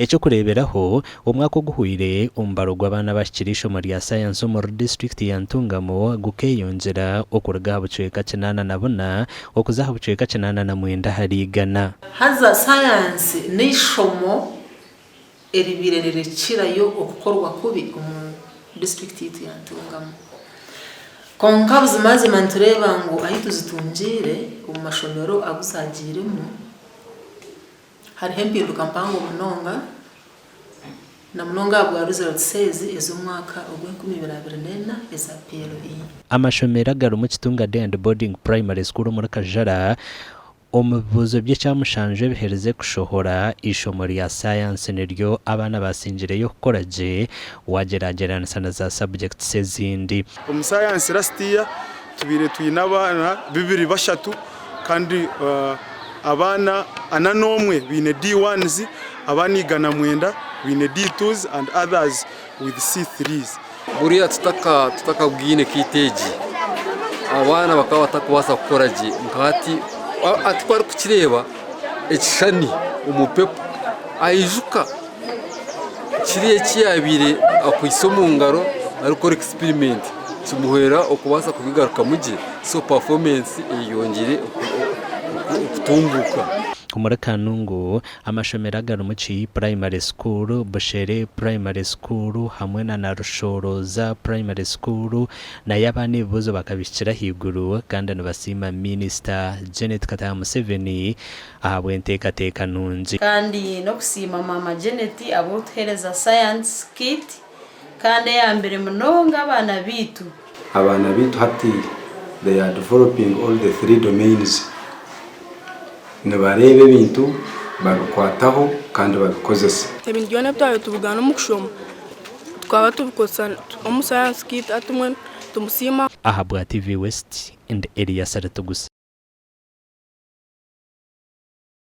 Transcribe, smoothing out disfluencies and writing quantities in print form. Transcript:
eco kureberaho umwaka uguhwire umbaro gw'abana bashikirisha muri ya science muri district ya Ntungamo gukeyongera okuruga bucweka kinana nabona okuzaha bucweka kinana na mwenda harigana haza science nishomo eribirerere kirayo okukorwa kubi mu district ya Ntungamo konka buzimaze mantureba ngo ahito zitungire mu mashomero agusagiremo hari hempinduka mpango munonga na munonga bwa result says ezo mwaka ogwe 2024 eza PLE amashomero agaru mu Kitunga Day and Boarding Primary School muri Kajara umuvuzo by'icyamushanje bihereze kushohora ishomori ya science niryo abana basingireyo koraje wageragerana sana za subjects ezindi mu science last year tubire tuyinabana bibiri bashatu kandi abana ananomwe bine D1s abanigana mwenda bine D2s and others with C3s buriya tutaka bwine kiteji abana bakaba batakubasa gukoraje nkati atwara kukireba ekishani umupepo ayijuka kiriye kiyabire akwisomo ngaro ariko experiment kimuhera okubasa kubigaruka muje so performance yongere kutumbuka kumara kanungu amashomero agaru mu primary school Bushere primary school hamwe na Rushoroza primary school na yabane buzo bakabishira higuru kandi nabasima minister Janet Kataya Museveni ahabwenteka teka nunzi kandi no kusima mama Janet abotereza science kit kandi ya mbere munonga abana bitu hati they are developing all the three domains nabarebe bintu babikwataho kandi babikozesa ibintu byone byayo tubugana mu kushoma twaba tubikosa mu science kit atumwe tumusima ahabwa TV West and area Saratugusa.